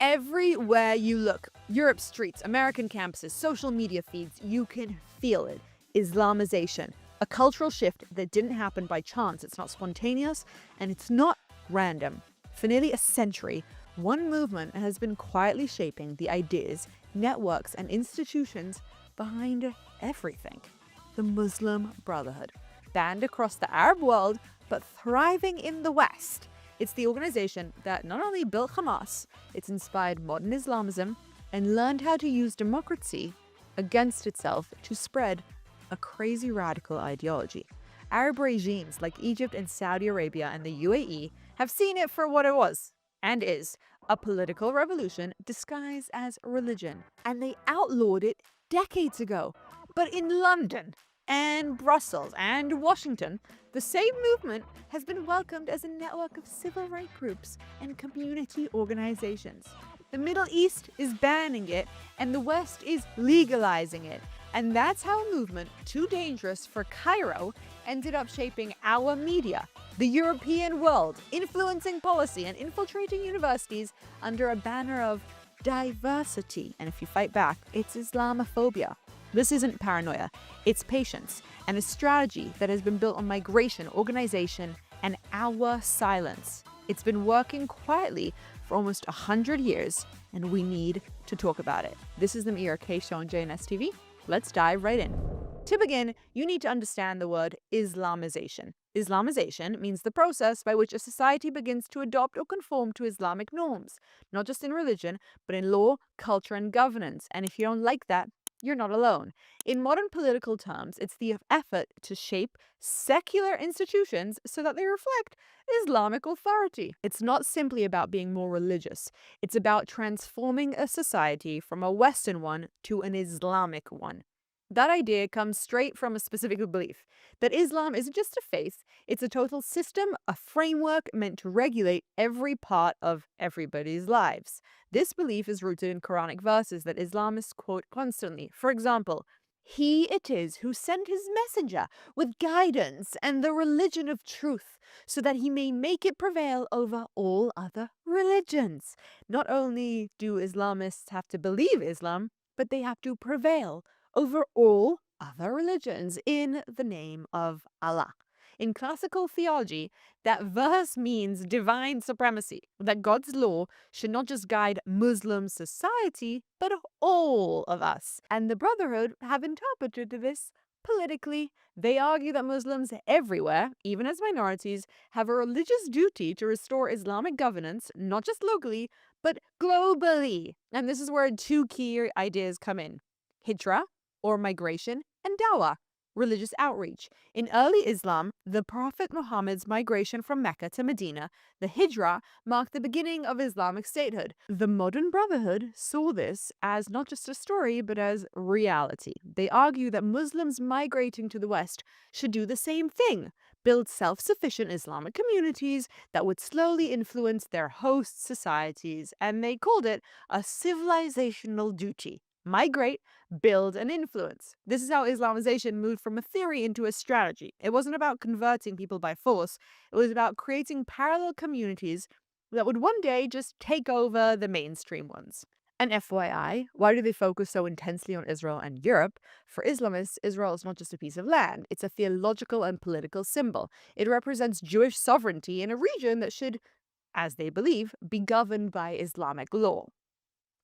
Everywhere you look, Europe's streets, American campuses, social media feeds, you can feel it. Islamization, a cultural shift that didn't happen by chance. It's not spontaneous and it's not random. For nearly a century, one movement has been quietly shaping the ideas, networks, and institutions behind everything. The Muslim Brotherhood, banned across the Arab world but thriving in the West. It's the organization that not only built Hamas, it's inspired modern Islamism and learned how to use democracy against itself to spread a crazy radical ideology. Arab regimes like Egypt and Saudi Arabia and the UAE have seen it for what it was and is a political revolution disguised as religion, and they outlawed it decades ago. But in London and Brussels and Washington, the same movement has been welcomed as a network of civil rights groups and community organizations. The Middle East is banning it, and the West is legalizing it. And that's how a movement too dangerous for Cairo ended up shaping our media, the European world, influencing policy and infiltrating universities under a banner of diversity. And if you fight back, it's Islamophobia. This isn't paranoia, it's patience and a strategy that has been built on migration, organization, and our silence. It's been working quietly for almost 100 years, and we need to talk about it. This is the Mira K Show on JNS TV. Let's dive right in. To begin, you need to understand the word Islamization. Islamization means the process by which a society begins to adopt or conform to Islamic norms, not just in religion, but in law, culture, and governance. And if you don't like that, you're not alone. In modern political terms, it's the effort to shape secular institutions so that they reflect Islamic authority. It's not simply about being more religious. It's about transforming a society from a Western one to an Islamic one. That idea comes straight from a specific belief that Islam isn't just a faith, it's a total system, a framework meant to regulate every part of everybody's lives. This belief is rooted in Quranic verses that Islamists quote constantly. For example, He it is who sent his messenger with guidance and the religion of truth, so that he may make it prevail over all other religions. Not only do Islamists have to believe Islam, but they have to prevail over all other religions in the name of Allah. In classical theology, that verse means divine supremacy, that God's law should not just guide Muslim society, but all of us. And the Brotherhood have interpreted this politically. They argue that Muslims everywhere, even as minorities, have a religious duty to restore Islamic governance, not just locally, but globally. And this is where two key ideas come in: hijra, or migration, and dawah, religious outreach. In early Islam, the Prophet Muhammad's migration from Mecca to Medina, the hijra, marked the beginning of Islamic statehood. The modern Brotherhood saw this as not just a story, but as reality. They argue that Muslims migrating to the West should do the same thing: build self-sufficient Islamic communities that would slowly influence their host societies, and they called it a civilizational duty. Migrate, build, and influence. This is how Islamization moved from a theory into a strategy. It wasn't about converting people by force, it was about creating parallel communities that would one day just take over the mainstream ones. And FYI, why do they focus so intensely on Israel and Europe? For Islamists, Israel is not just a piece of land, it's a theological and political symbol. It represents Jewish sovereignty in a region that should, as they believe, be governed by Islamic law.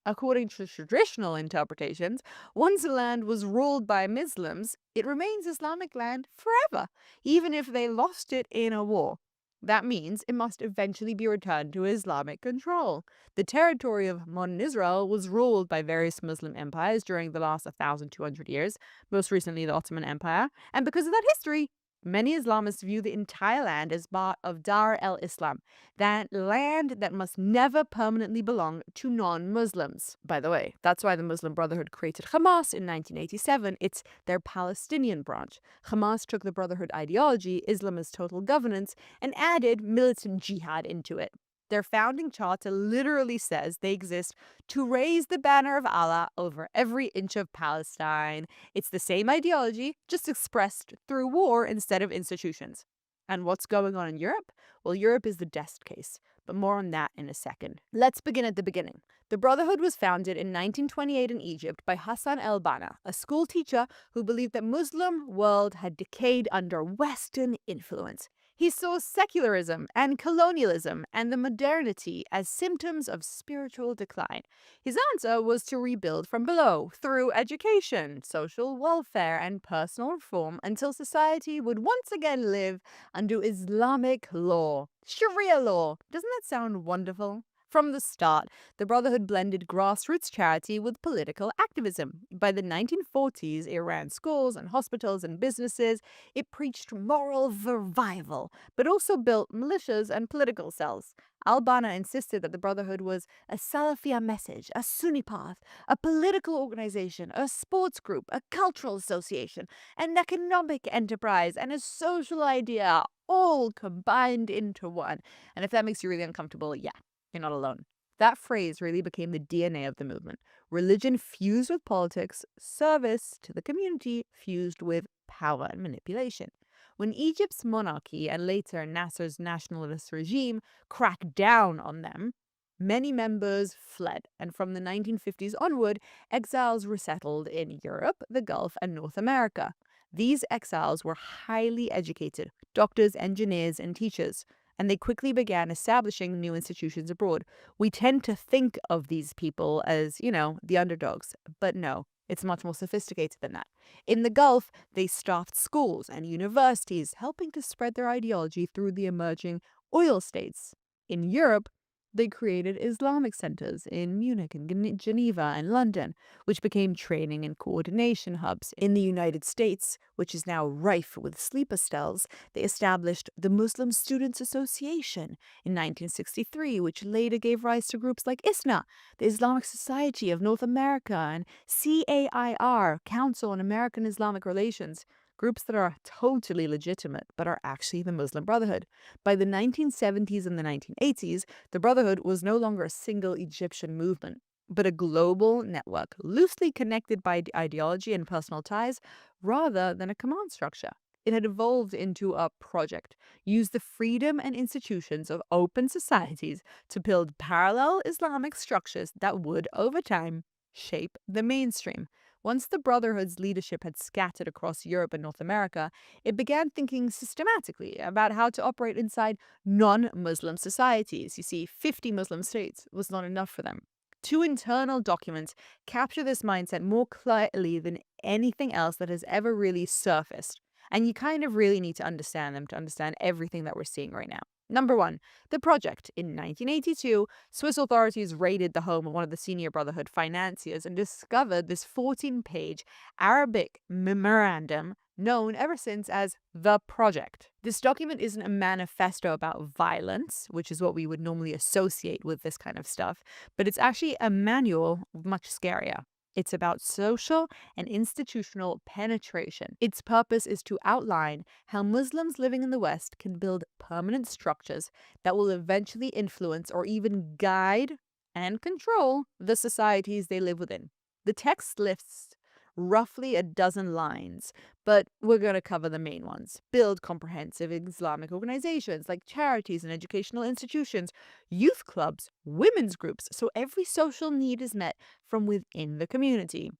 According to traditional interpretations, once a land was ruled by Muslims, it remains Islamic land forever, even if they lost it in a war. That means it must eventually be returned to Islamic control. The territory of modern Israel was ruled by various Muslim empires during the last 1,200 years, most recently the Ottoman Empire, and because of that history, many Islamists view the entire land as part of Dar el-Islam, that land that must never permanently belong to non-Muslims. By the way, that's why the Muslim Brotherhood created Hamas in 1987. It's their Palestinian branch. Hamas took the Brotherhood ideology, Islam as total governance, and added militant jihad into it. Their founding charter literally says they exist to raise the banner of Allah over every inch of Palestine. It's the same ideology, just expressed through war instead of institutions. And what's going on in Europe? Well, Europe is the test case, but more on that in a second. Let's begin at the beginning. The Brotherhood was founded in 1928 in Egypt by Hassan el-Banna, a school teacher who believed that Muslim world had decayed under Western influence. He saw secularism and colonialism and the modernity as symptoms of spiritual decline. His answer was to rebuild from below through education, social welfare, and personal reform until society would once again live under Islamic law. Sharia law. Doesn't that sound wonderful? From the start, the Brotherhood blended grassroots charity with political activism. By the 1940s, it ran schools and hospitals and businesses. It preached moral revival, but also built militias and political cells. Al-Banna insisted that the Brotherhood was a Salafia message, a Sunni path, a political organization, a sports group, a cultural association, an economic enterprise, and a social idea, all combined into one. And if that makes you really uncomfortable, yeah, you're not alone. That phrase really became the DNA of the movement. Religion fused with politics, service to the community fused with power and manipulation. When Egypt's monarchy and later Nasser's nationalist regime cracked down on them, many members fled, and from the 1950s onward, exiles resettled in Europe, the Gulf, and North America. These exiles were highly educated doctors, engineers, and teachers, and they quickly began establishing new institutions abroad. We tend to think of these people as, the underdogs, but no, it's much more sophisticated than that. In the Gulf, they staffed schools and universities, helping to spread their ideology through the emerging oil states. In Europe, they created Islamic centers in Munich and Geneva and London, which became training and coordination hubs. In the United States, which is now rife with sleeper cells, they established the Muslim Students Association in 1963, which later gave rise to groups like ISNA, the Islamic Society of North America, and CAIR, Council on American Islamic Relations, groups that are totally legitimate but are actually the Muslim Brotherhood. By the 1970s and the 1980s, the Brotherhood was no longer a single Egyptian movement, but a global network, loosely connected by ideology and personal ties, rather than a command structure. It had evolved into a project, used the freedom and institutions of open societies to build parallel Islamic structures that would, over time, shape the mainstream. Once the Brotherhood's leadership had scattered across Europe and North America, it began thinking systematically about how to operate inside non-Muslim societies. You see, 50 Muslim states was not enough for them. Two internal documents capture this mindset more clearly than anything else that has ever really surfaced. And you kind of really need to understand them to understand everything that we're seeing right now. Number one, the project. In 1982, Swiss authorities raided the home of one of the senior Brotherhood financiers and discovered this 14-page Arabic memorandum known ever since as the Project. This document isn't a manifesto about violence, which is what we would normally associate with this kind of stuff, but it's actually a manual much scarier. It's about social and institutional penetration. Its purpose is to outline how Muslims living in the West can build permanent structures that will eventually influence or even guide and control the societies they live within. The text lists roughly a dozen lines, but we're going to cover the main ones. Build comprehensive Islamic organizations like charities and educational institutions, youth clubs, women's groups, so every social need is met from within the community.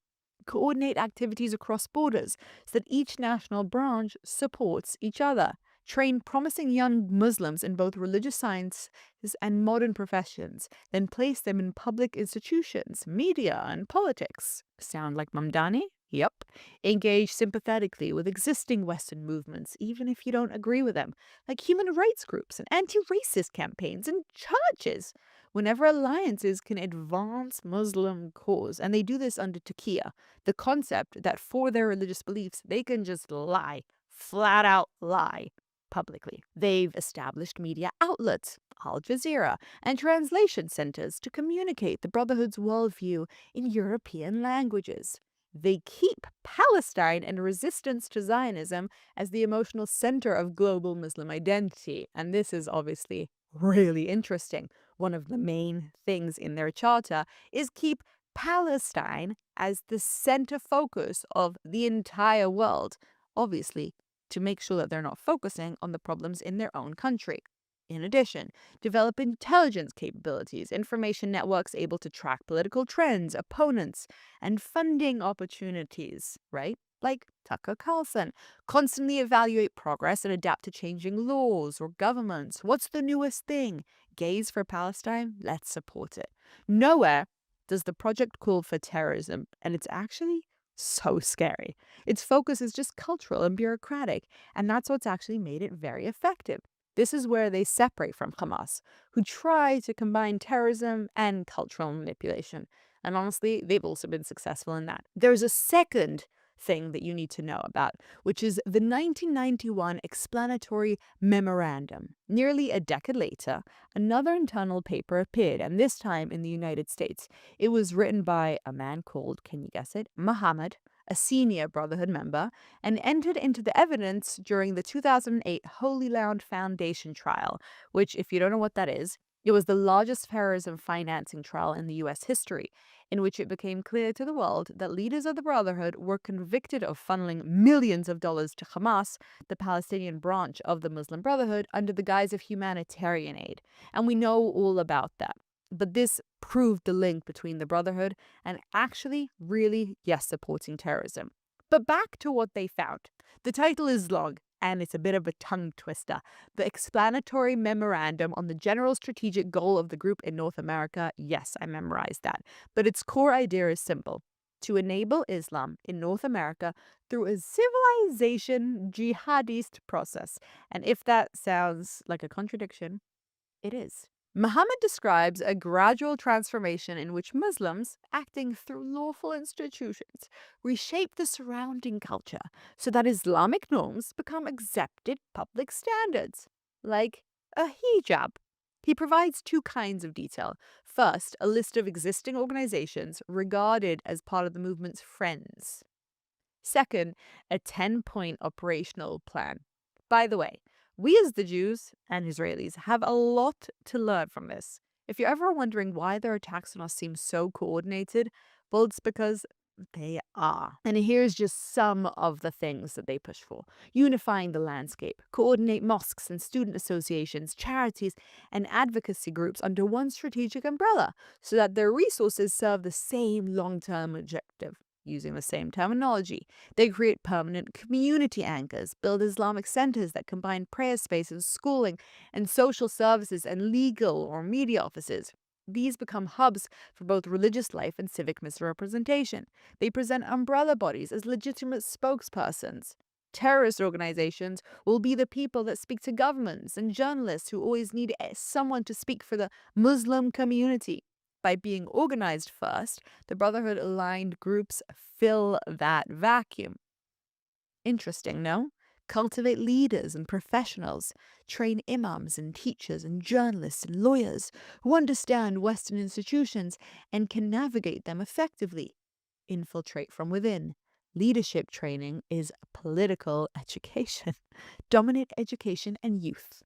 Coordinate activities across borders so that each national branch supports each other. Train promising young Muslims in both religious sciences and modern professions, then place them in public institutions, media, and politics. Sound like Mamdani? Yep. Engage sympathetically with existing Western movements, even if you don't agree with them, like human rights groups and anti-racist campaigns and churches. Whenever alliances can advance Muslim cause, and they do this under Taqiyya, the concept that for their religious beliefs, they can just lie, flat out lie, publicly. They've established media outlets, Al Jazeera, and translation centers to communicate the Brotherhood's worldview in European languages. They keep Palestine and resistance to Zionism as the emotional center of global Muslim identity, and this is obviously really interesting. One of the main things in their charter is keep Palestine as the center focus of the entire world, obviously to make sure that they're not focusing on the problems in their own country. In addition, develop intelligence capabilities, information networks able to track political trends, opponents, and funding opportunities, right? Like Tucker Carlson. Constantly evaluate progress and adapt to changing laws or governments. What's the newest thing? Gays for Palestine? Let's support it. Nowhere does the project call for terrorism, and it's actually so scary. Its focus is just cultural and bureaucratic, and that's what's actually made it very effective. This is where they separate from Hamas, who try to combine terrorism and cultural manipulation. And honestly, they've also been successful in that. There's a second thing that you need to know about, which is the 1991 Explanatory Memorandum. Nearly a decade later, another internal paper appeared, and this time in the United States. It was written by a man called, can you guess it, Muhammad, a senior Brotherhood member, and entered into the evidence during the 2008 Holy Land Foundation trial, which, if you don't know what that is, it was the largest terrorism financing trial in the U.S. history, in which it became clear to the world that leaders of the Brotherhood were convicted of funneling millions of dollars to Hamas, the Palestinian branch of the Muslim Brotherhood, under the guise of humanitarian aid. And we know all about that. But this proved the link between the Brotherhood and actually really, yes, supporting terrorism. But back to what they found. The title is long, and it's a bit of a tongue twister. The Explanatory Memorandum on the General Strategic Goal of the Group in North America. Yes, I memorized that. But its core idea is simple: to enable Islam in North America through a civilization jihadist process. And if that sounds like a contradiction, it is. Muhammad describes a gradual transformation in which Muslims, acting through lawful institutions, reshape the surrounding culture so that Islamic norms become accepted public standards, like a hijab. He provides two kinds of detail. First, a list of existing organizations regarded as part of the movement's friends. Second, a 10-point operational plan. By the way, we as the Jews and Israelis have a lot to learn from this. If you're ever wondering why their attacks on us seem so coordinated, well, it's because they are. And here's just some of the things that they push for: unifying the landscape, coordinate mosques and student associations, charities, and advocacy groups under one strategic umbrella so that their resources serve the same long-term objective. Using the same terminology, they create permanent community anchors, build Islamic centers that combine prayer spaces, schooling, and social services, and legal or media offices. These become hubs for both religious life and civic misrepresentation. They present umbrella bodies as legitimate spokespersons. Terrorist organizations will be the people that speak to governments and journalists who always need someone to speak for the Muslim community. By being organized first, the Brotherhood-aligned groups fill that vacuum. Interesting, no? Cultivate leaders and professionals, train imams and teachers and journalists and lawyers who understand Western institutions and can navigate them effectively. Infiltrate from within. Leadership training is political education. Dominate education and youth.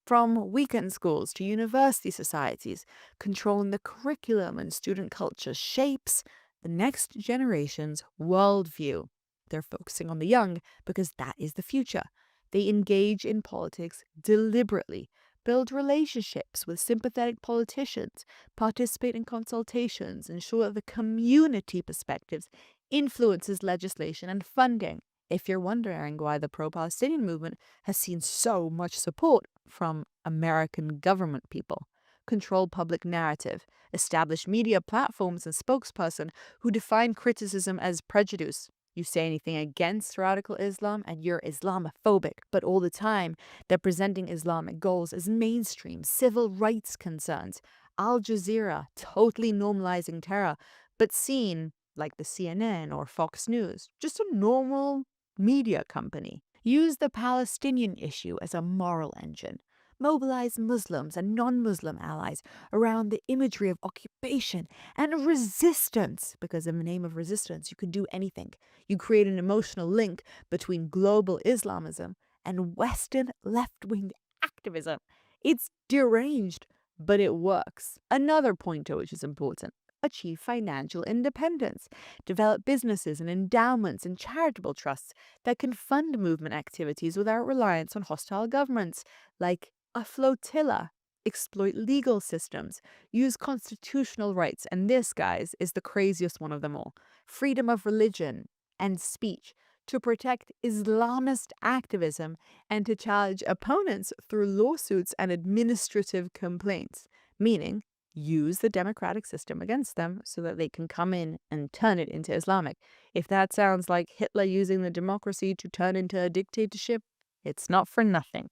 From weekend schools to university societies, controlling the curriculum and student culture shapes the next generation's worldview. They're focusing on the young because that is the future. They engage in politics deliberately, build relationships with sympathetic politicians, participate in consultations, ensure that the community perspectives influences legislation and funding. If you're wondering why the pro-Palestinian movement has seen so much support from American government people, control public narrative, establish media platforms and spokesperson who define criticism as prejudice. You say anything against radical Islam and you're Islamophobic, but all the time they're presenting Islamic goals as mainstream civil rights concerns. Al Jazeera totally normalizing terror, but seen like the CNN or Fox News, just a normal media company. Use the Palestinian issue as a moral engine. Mobilize Muslims and non-Muslim allies around the imagery of occupation and resistance, because in the name of resistance, you can do anything. You create an emotional link between global Islamism and Western left-wing activism. It's deranged, but it works. Another pointer which is important: achieve financial independence, develop businesses and endowments and charitable trusts that can fund movement activities without reliance on hostile governments, like a flotilla, exploit legal systems, use constitutional rights, and this, guys, is the craziest one of them all: freedom of religion and speech, to protect Islamist activism and to challenge opponents through lawsuits and administrative complaints, meaning use the democratic system against them so that they can come in and turn it into Islamic. If that sounds like Hitler using the democracy to turn into a dictatorship, it's not for nothing.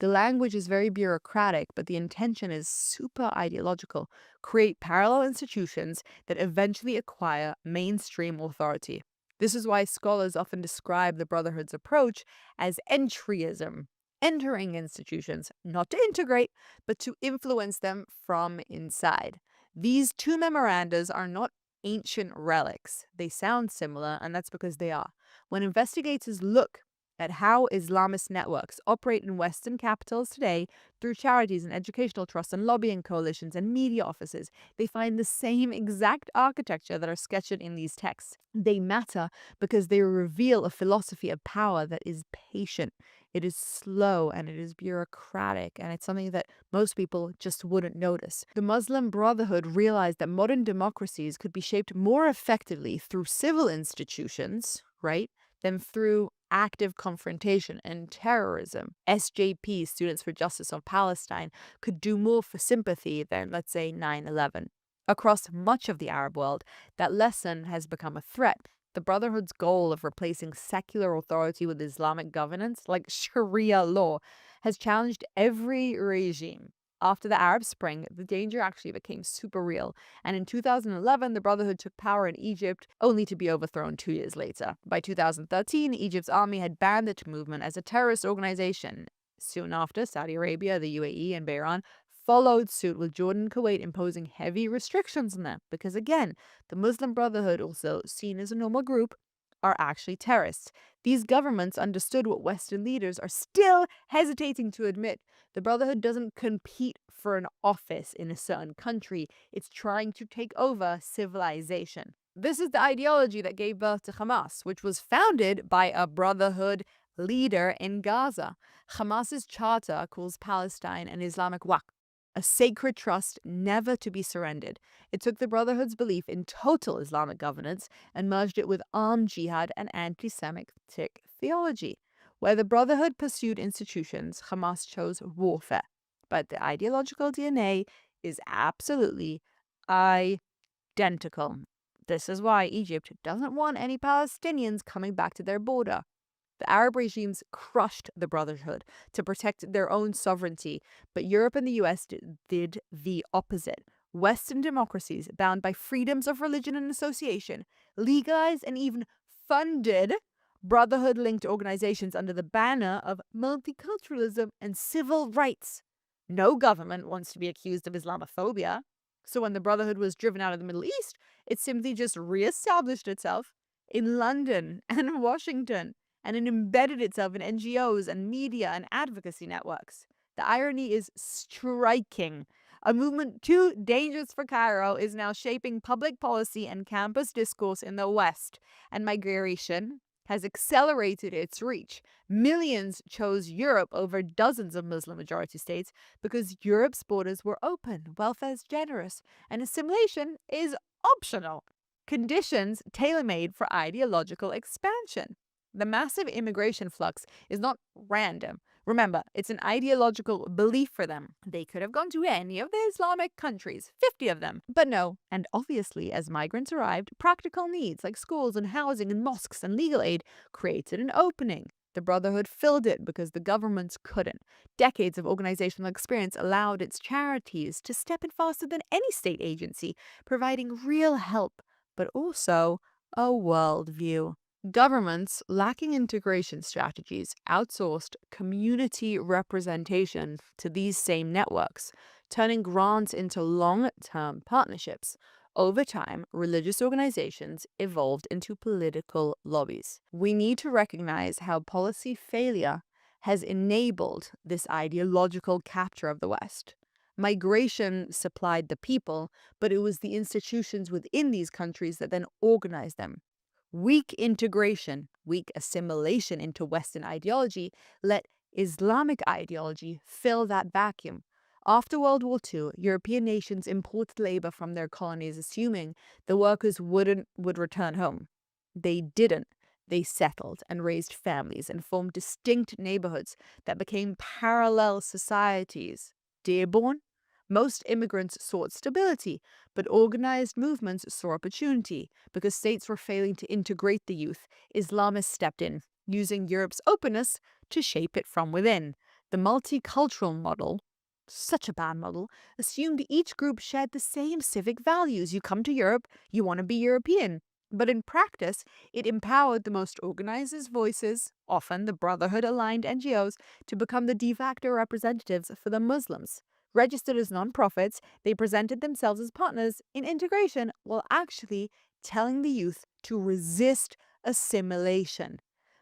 The language is very bureaucratic, but the intention is super ideological. Create parallel institutions that eventually acquire mainstream authority. This is why scholars often describe the Brotherhood's approach as entryism, entering institutions, not to integrate, but to influence them from inside. These two memorandas are not ancient relics. They sound similar, and that's because they are. When investigators look at how Islamist networks operate in Western capitals today through charities and educational trusts and lobbying coalitions and media offices, they find the same exact architecture that are sketched in these texts. They matter because they reveal a philosophy of power that is patient, it is slow, and it is bureaucratic, and it's something that most people just wouldn't notice. The Muslim Brotherhood realized that modern democracies could be shaped more effectively through civil institutions, right, than through active confrontation and terrorism. SJP, Students for Justice of Palestine, could do more for sympathy than, let's say, 9/11. Across much of the Arab world, that lesson has become a threat. The Brotherhood's goal of replacing secular authority with Islamic governance, like Sharia law, has challenged every regime. After the Arab Spring, the danger actually became super real, and in 2011, the Brotherhood took power in Egypt, only to be overthrown 2 years later. By 2013, Egypt's army had banned the movement as a terrorist organization. Soon after, Saudi Arabia, the UAE, and Bahrain followed suit, with Jordan and Kuwait imposing heavy restrictions on them, because again, the Muslim Brotherhood, also seen as a normal group, are actually terrorists. These governments understood what Western leaders are still hesitating to admit. The Brotherhood doesn't compete for an office in a certain country, it's trying to take over civilization. This is the ideology that gave birth to Hamas, which was founded by a Brotherhood leader in Gaza. Hamas's charter calls Palestine an Islamic Waqf, a sacred trust never to be surrendered. It took the Brotherhood's belief in total Islamic governance and merged it with armed jihad and anti-Semitic theology. Where the Brotherhood pursued institutions, Hamas chose warfare. But the ideological DNA is absolutely identical. This is why Egypt doesn't want any Palestinians coming back to their border. The Arab regimes crushed the Brotherhood to protect their own sovereignty, but Europe and the US did the opposite. Western democracies, bound by freedoms of religion and association, legalized and even funded Brotherhood-linked organizations under the banner of multiculturalism and civil rights. No government wants to be accused of Islamophobia. So when the Brotherhood was driven out of the Middle East, it simply just reestablished itself in London and Washington, and it embedded itself in NGOs and media and advocacy networks. The irony is striking. A movement too dangerous for Cairo is now shaping public policy and campus discourse in the West, and migration has accelerated its reach. Millions chose Europe over dozens of Muslim-majority states because Europe's borders were open, welfare is generous, and assimilation is optional. Conditions tailor-made for ideological expansion. The massive immigration flux is not random. Remember, it's an ideological belief for them. They could have gone to any of the Islamic countries, 50 of them. But no, and obviously as migrants arrived, practical needs like schools and housing and mosques and legal aid created an opening. The Brotherhood filled it because the governments couldn't. Decades of organizational experience allowed its charities to step in faster than any state agency, providing real help, but also a worldview. Governments lacking integration strategies outsourced community representation to these same networks, turning grants into long-term partnerships. Over time, religious organizations evolved into political lobbies. We need to recognize how policy failure has enabled this ideological capture of the West. Migration supplied the people, but it was the institutions within these countries that then organized them. Weak integration, weak assimilation into Western ideology let Islamic ideology fill that vacuum. After World War II, European nations imported labor from their colonies, assuming the workers would return home. They didn't. They settled and raised families and formed distinct neighborhoods that became parallel societies. Dearborn? Most immigrants sought stability, but organized movements saw opportunity. Because states were failing to integrate the youth, Islamists stepped in, using Europe's openness to shape it from within. The multicultural model, such a bad model, assumed each group shared the same civic values. You come to Europe, you want to be European. But in practice, it empowered the most organized voices, often the Brotherhood aligned NGOs, to become the de facto representatives for the Muslims. Registered as nonprofits, they presented themselves as partners in integration while actually telling the youth to resist assimilation.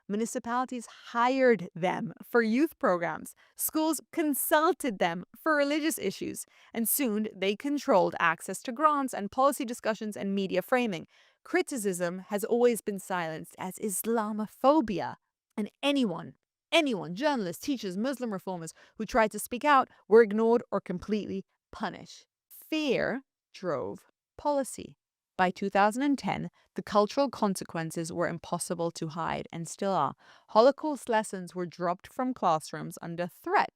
Municipalities hired them for youth programs. Schools consulted them for religious issues. And soon they controlled access to grants and policy discussions and media framing. Criticism has always been silenced as Islamophobia. And anyone, journalists, teachers, Muslim reformers who tried to speak out were ignored or completely punished. Fear drove policy. By 2010, the cultural consequences were impossible to hide and still are. Holocaust lessons were dropped from classrooms under threat.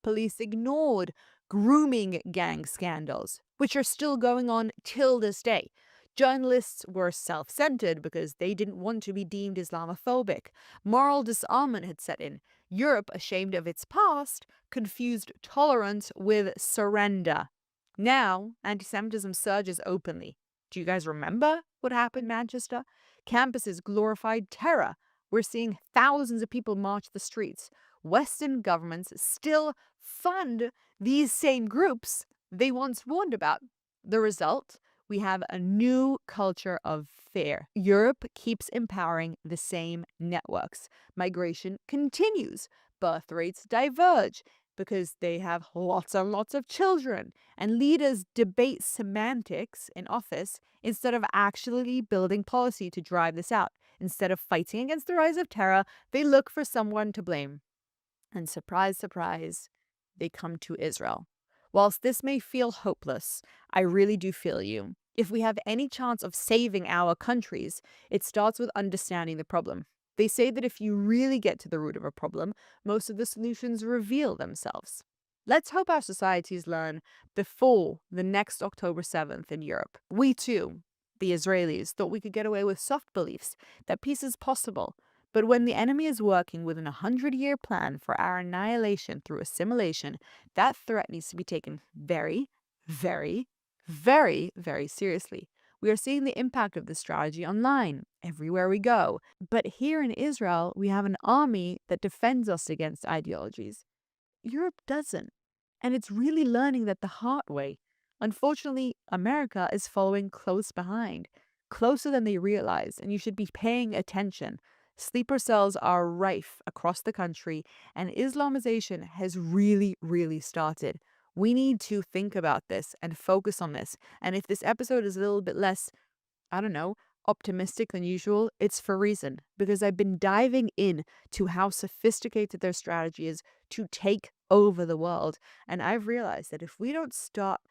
Police ignored grooming gang scandals, which are still going on till this day. Journalists were self-centered because they didn't want to be deemed Islamophobic. Moral disarmament had set in. Europe, ashamed of its past, confused tolerance with surrender. Now, anti-Semitism surges openly. Do you guys remember what happened in Manchester? Campuses glorified terror. We're seeing thousands of people march the streets. Western governments still fund these same groups they once warned about. The result? We have a new culture of fear. Europe keeps empowering the same networks. Migration continues. Birth rates diverge because they have lots and lots of children. And leaders debate semantics in office instead of actually building policy to drive this out. Instead of fighting against the rise of terror, they look for someone to blame. And surprise, surprise, they come to Israel. Whilst this may feel hopeless, I really do feel you. If we have any chance of saving our countries, it starts with understanding the problem. They say that if you really get to the root of a problem, most of the solutions reveal themselves. Let's hope our societies learn before the next October 7th in Europe. We too, the Israelis, thought we could get away with soft beliefs, that peace is possible. But when the enemy is working within a 100-year plan for our annihilation through assimilation, that threat needs to be taken very, very, very, very seriously. We are seeing the impact of this strategy online, everywhere we go. But here in Israel, we have an army that defends us against ideologies. Europe doesn't. And it's really learning that the hard way. Unfortunately, America is following close behind, closer than they realize, and you should be paying attention. Sleeper cells are rife across the country, and Islamization has really, really started. We need to think about this and focus on this. And if this episode is a little bit less, I don't know, optimistic than usual, it's for a reason. Because I've been diving in to how sophisticated their strategy is to take over the world. And I've realized that if we don't stop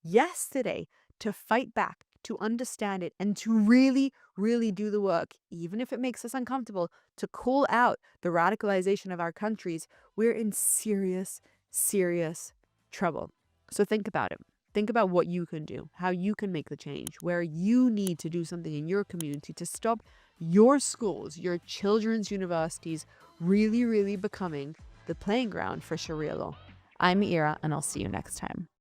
yesterday to fight back, to understand it, and to really, really do the work, even if it makes us uncomfortable, to call out the radicalization of our countries, we're in serious, serious trouble. So think about it. Think about what you can do, how you can make the change, where you need to do something in your community to stop your schools, your children's universities really, really becoming the playing ground for Sharia law. I'm Ira, and I'll see you next time.